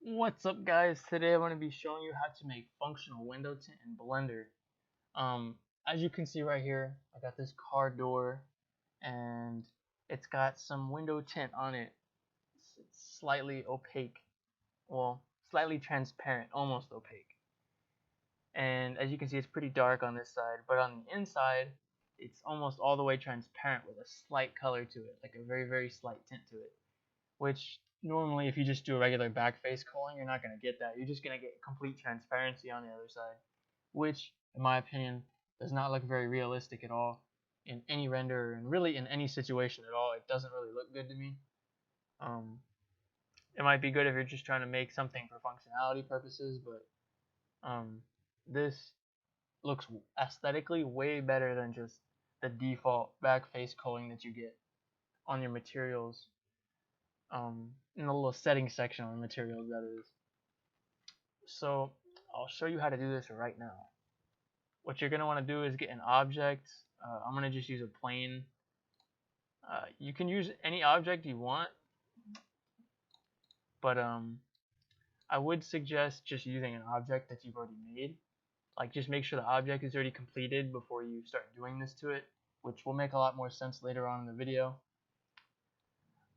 What's up, guys? Today I'm going to be showing you how to make functional window tint in Blender. As you can see right here, I got this car door and it's got some window tint on it. It's slightly opaque, well, slightly transparent, almost opaque. And as you can see, it's pretty dark on this side, but on the inside, it's almost all the way transparent with a slight color to it, like a very slight tint to it, which normally if you just do a regular back face culling, you're not going to get that. You're just going to get complete transparency on the other side, which in my opinion does not look very realistic at all in any render and really in any situation at all. It doesn't really look good to me. It might be good if you're just trying to make something for functionality purposes, but this looks aesthetically way better than just the default back face culling that you get on your materials, in the little settings section on the materials, that is. So I'll show you how to do this right now. What you're going to want to do is get an object. I'm going to just use a plane. You can use any object you want, but I would suggest just using an object that you've already made. Like, just make sure the object is already completed before you start doing this to it, which will make a lot more sense later on in the video.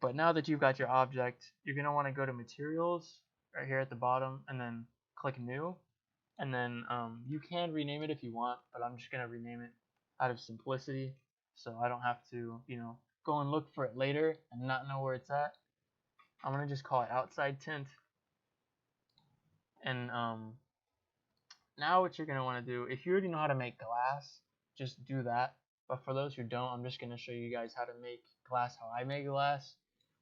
But now that you've got your object, you're going to want to go to materials right here at the bottom and then click new. And then you can rename it if you want, but I'm just going to rename it out of simplicity so I don't have to, go and look for it later and not know where it's at. I'm going to just call it outside tint. And now what you're going to want to do, if you already know how to make glass, just do that. But for those who don't, I'm just going to show you guys how to make glass how I make glass.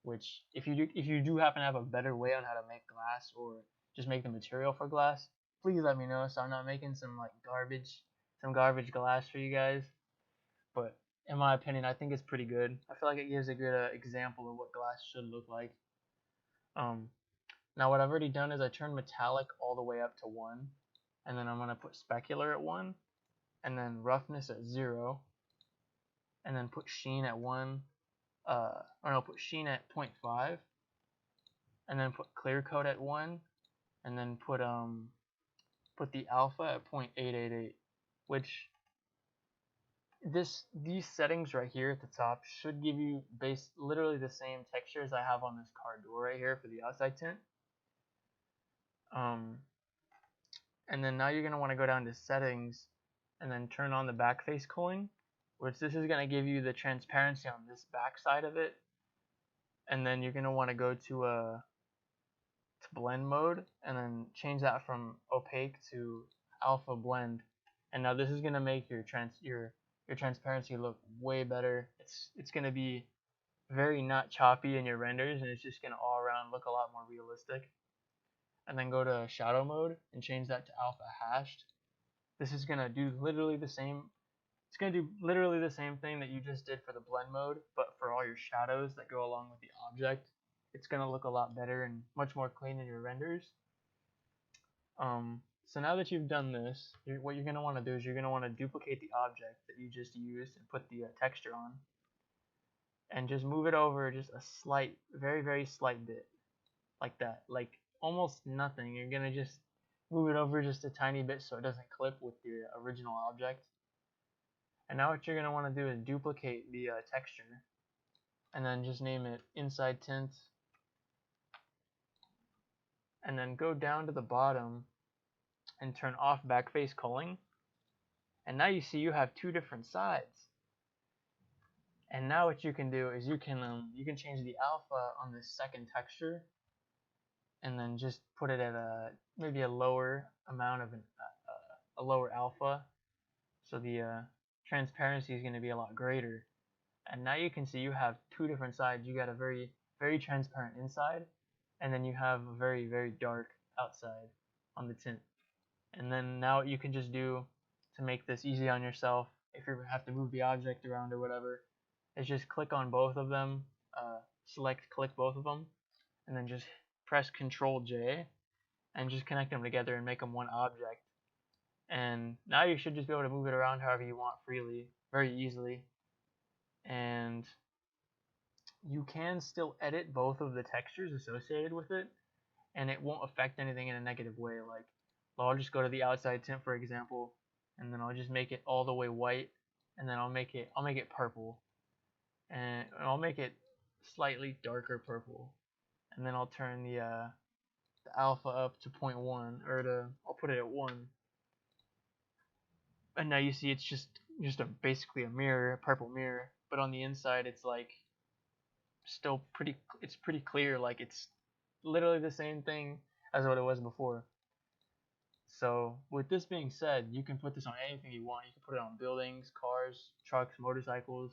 Which, if you do happen to have a better way on how to make glass or just make the material for glass, please let me know so I'm not making some garbage glass for you guys. But in my opinion, I think it's pretty good. I feel like it gives a good example of what glass should look like. Now what I've already done is I turned metallic all the way up to 1, and then I'm going to put specular at 1, and then roughness at 0, and then put sheen at 1. Put sheen at 0.5, and then put clear coat at 1, and then put the alpha at 0.888, which these settings right here at the top should give you literally the same textures I have on this car door right here for the outside tint. And then now you're going to want to go down to settings and then turn on the back face culling, which this is going to give you the transparency on this back side of it. And then you're going to want to go to blend mode and then change that from opaque to alpha blend. And now this is going to make your transparency look way better. It's going to be very not choppy in your renders, and it's just going to all around look a lot more realistic. And then go to shadow mode and change that to alpha hashed. This is going to do literally the same. It's going to do literally the same thing that you just did for the blend mode, but for all your shadows that go along with the object. It's going to look a lot better and much more clean in your renders. So now that you've done this, what you're going to want to do is you're going to want to duplicate the object that you just used and put the texture on. And just move it over just a slight, very slight bit. Like that. Like almost nothing. You're going to just move it over just a tiny bit so it doesn't clip with the original object. And now what you're going to want to do is duplicate the texture and then just name it inside tint, and then go down to the bottom and turn off back face culling. And now you see you have two different sides. And now what you can do is you can change the alpha on this second texture and then just put it at maybe a lower amount of a lower alpha, so the transparency is going to be a lot greater. And now you can see you have two different sides. You got a very transparent inside, and then you have a very dark outside on the tint. And then now what you can just do to make this easy on yourself, if you have to move the object around or whatever, is just click on both of them, click both of them, and then just press Ctrl J and just connect them together and make them one object. And now you should just be able to move it around however you want freely, very easily. And you can still edit both of the textures associated with it, and it won't affect anything in a negative way. Like, I'll just go to the outside tint, for example, and then I'll just make it all the way white, and then I'll make it purple, and I'll make it slightly darker purple, and then I'll turn the alpha up to 0.1, or I'll put it at 1, and now you see it's just basically a mirror, a purple mirror, but on the inside it's like still pretty clear, like it's literally the same thing as what it was before. So with this being said, you can put this on anything you want. You can put it on buildings, cars, trucks, motorcycles.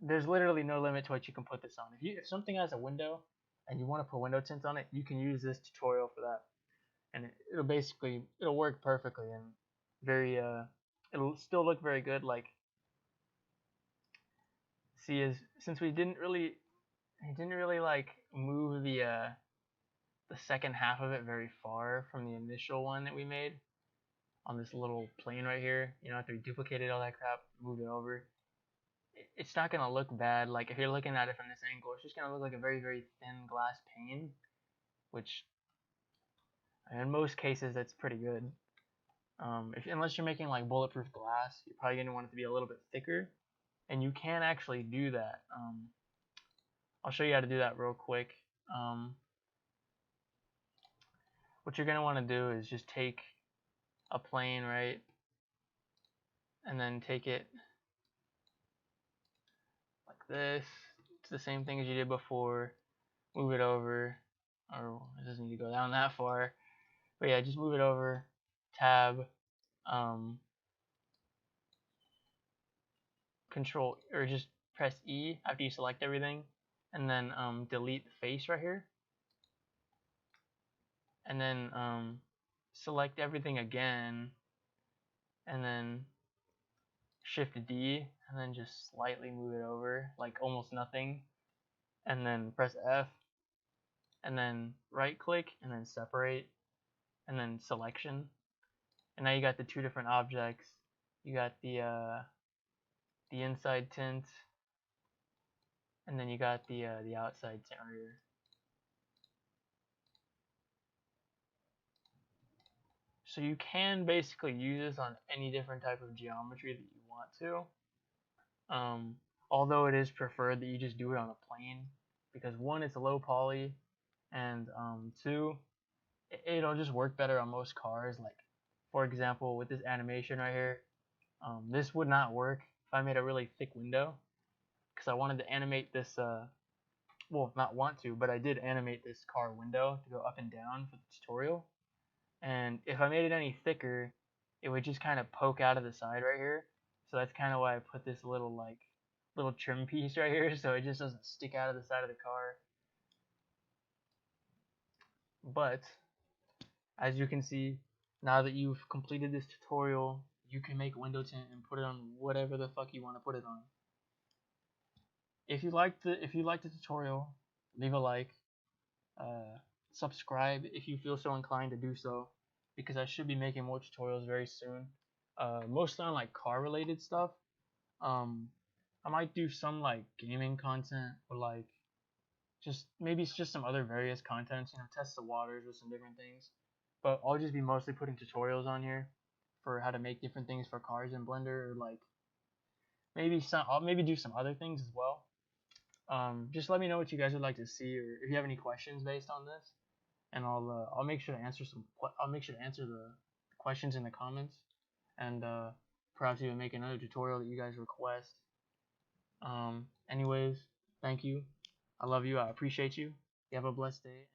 There's literally no limit to what you can put this on. If something has a window and you want to put window tint on it, you can use this tutorial for that, and it'll work perfectly, and very it'll still look very good. Like, see, since we didn't really like move the second half of it very far from the initial one that we made on this little plane right here. You know, after we duplicated all that crap, moved it over, it's not gonna look bad. Like, if you're looking at it from this angle, it's just gonna look like a very, very thin glass pane, which in most cases that's pretty good. Unless you're making like bulletproof glass, you're probably gonna want it to be a little bit thicker, and you can actually do that. I'll show you how to do that real quick. What you're gonna want to do is just take a plane, right, and then take it like this. It's the same thing as you did before. Move it over, or it doesn't need to go down that far, but yeah, just move it over, tab, control, or just press E after you select everything, and then delete the face right here, and then select everything again, and then shift D, and then just slightly move it over, like almost nothing, and then press F, and then right click, and then separate, and then selection, and now you got the two different objects. You got the inside tint, and then you got the outside tint right here. So you can basically use this on any different type of geometry that you want to. Although it is preferred that you just do it on a plane, because one, it's a low poly, and two, it'll just work better on most cars. Like, for example, with this animation right here, this would not work if I made a really thick window, because I wanted to animate this, well, not want to, but I did animate this car window to go up and down for the tutorial. And if I made it any thicker, it would just kind of poke out of the side right here. So that's kind of why I put this little trim piece right here, so it just doesn't stick out of the side of the car. But as you can see, now that you've completed this tutorial, you can make window tint and put it on whatever the fuck you want to put it on. If you liked the tutorial, leave a like. Subscribe if you feel so inclined to do so, because I should be making more tutorials very soon, mostly on like car related stuff. I might do some like gaming content, or like maybe it's just some other various contents, test the waters with some different things, but I'll just be mostly putting tutorials on here for how to make different things for cars in Blender, or like I'll maybe do some other things as well. Just let me know what you guys would like to see, or if you have any questions based on this, and I'll make sure to answer the questions in the comments, and perhaps even make another tutorial that you guys request. Anyways, thank you. I love you. I appreciate you. You have a blessed day.